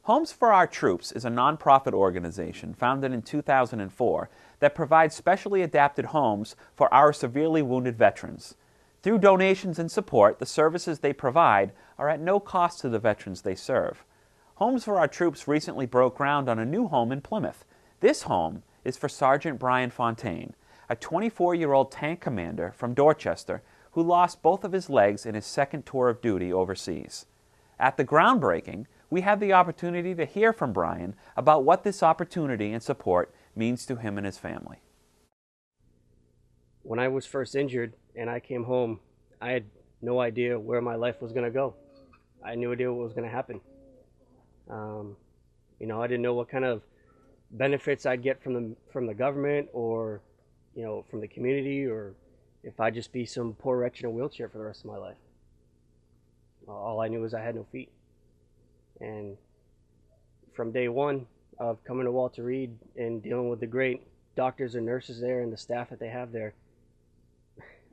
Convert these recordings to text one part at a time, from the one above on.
Homes for Our Troops is a nonprofit organization founded in 2004 that provides specially adapted homes for our severely wounded veterans. Through donations and support, the services they provide are at no cost to the veterans they serve. Homes for Our Troops recently broke ground on a new home in Plymouth. This home is for Sergeant Brian Fontaine, a 24-year-old tank commander from Dorchester who lost both of his legs in his second tour of duty overseas. At the groundbreaking, we had the opportunity to hear from Brian about what this opportunity and support means to him and his family. When I was first injured and I came home, I had no idea where my life was going to go. I had no idea what was going to happen. I didn't know what kind of benefits I'd get from the government or, from the community, or if I'd just be some poor wretch in a wheelchair for the rest of my life. All I knew was I had no feet. And from day one of coming to Walter Reed and dealing with the great doctors and nurses there and the staff that they have there,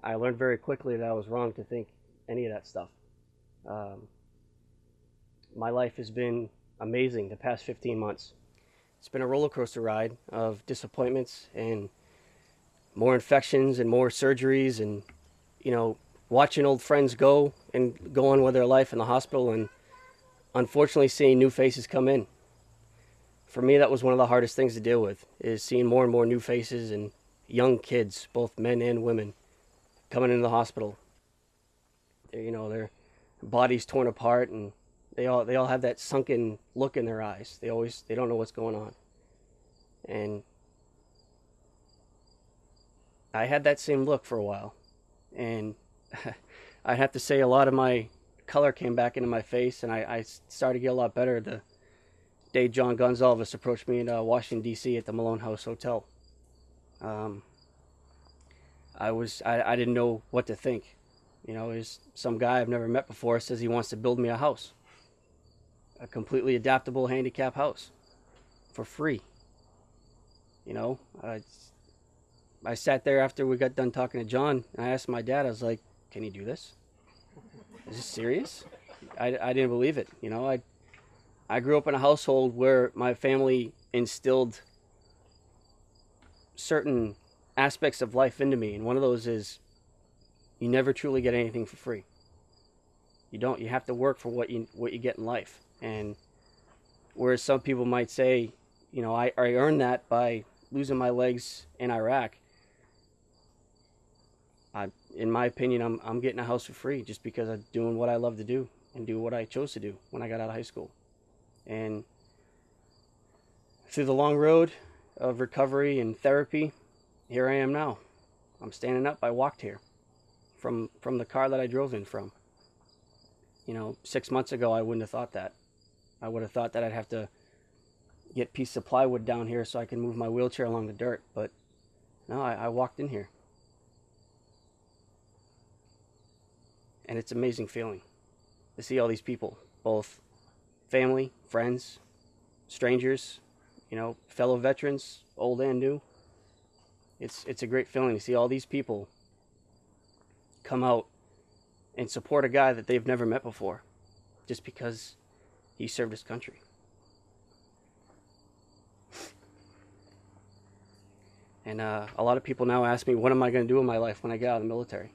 I learned very quickly that I was wrong to think any of that stuff. My life has been amazing the past 15 months. It's been a roller coaster ride of disappointments and more infections and more surgeries and, watching old friends go and go on with their life in the hospital and unfortunately seeing new faces come in. For me, that was one of the hardest things to deal with, is seeing more and more new faces and young kids, both men and women, coming into the hospital. Their bodies torn apart, and they all have that sunken look in their eyes. They don't know what's going on. And I had that same look for a while, and I'd have to say a lot of my color came back into my face, and I started to get a lot better the day John Gonzalez approached me in Washington, D.C. at the Malone House Hotel. I didn't know what to think. There's some guy I've never met before says he wants to build me a house, a completely adaptable handicap house for free. I sat there after we got done talking to John, and I asked my dad, I was like, can he do this? Is this serious? I didn't believe it. I grew up in a household where my family instilled certain aspects of life into me, and one of those is you never truly get anything for free. You have to work for what you get in life. And whereas some people might say, I earned that by losing my legs in Iraq, in my opinion, I'm getting a house for free just because I'm doing what I love to do and do what I chose to do when I got out of high school. And through the long road of recovery and therapy, here I am now. I'm standing up. I walked here from the car that I drove in from. 6 months ago, I wouldn't have thought that. I would have thought that I'd have to get a piece of plywood down here so I can move my wheelchair along the dirt. But no, I walked in here. And it's an amazing feeling to see all these people, both family, friends, strangers, fellow veterans, old and new. It's a great feeling to see all these people come out and support a guy that they've never met before just because he served his country. And a lot of people now ask me, what am I going to do in my life when I get out of the military?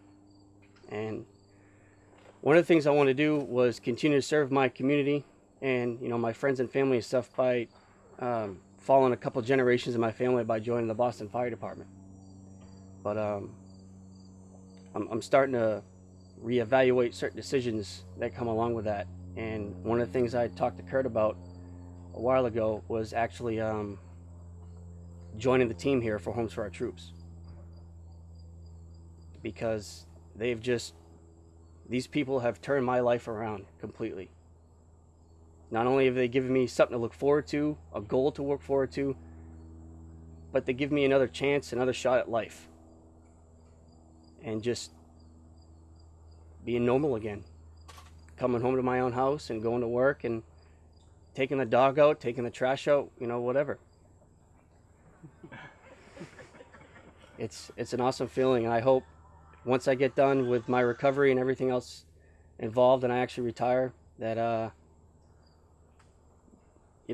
And one of the things I want to do was continue to serve my community and, my friends and family and stuff by following a couple generations of my family by joining the Boston Fire Department. But I'm starting to reevaluate certain decisions that come along with that. And one of the things I talked to Kurt about a while ago was actually joining the team here for Homes for Our Troops. Because these people have turned my life around completely. Not only have they given me something to look forward to, a goal to work forward to, but they give me another chance, another shot at life. And just being normal again. Coming home to my own house and going to work and taking the dog out, taking the trash out, whatever. It's an awesome feeling, and I hope once I get done with my recovery and everything else involved and I actually retire, that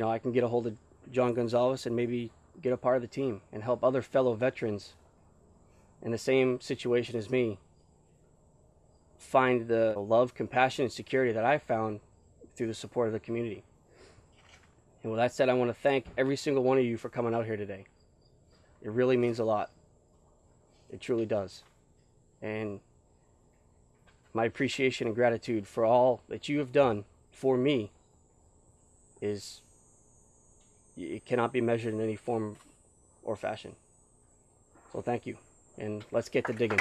I can get a hold of John Gonzalez and maybe get a part of the team and help other fellow veterans in the same situation as me find the love, compassion, and security that I found through the support of the community. And with that said, I want to thank every single one of you for coming out here today. It really means a lot. It truly does. And my appreciation and gratitude for all that you have done for me it cannot be measured in any form or fashion. So thank you, and let's get to digging.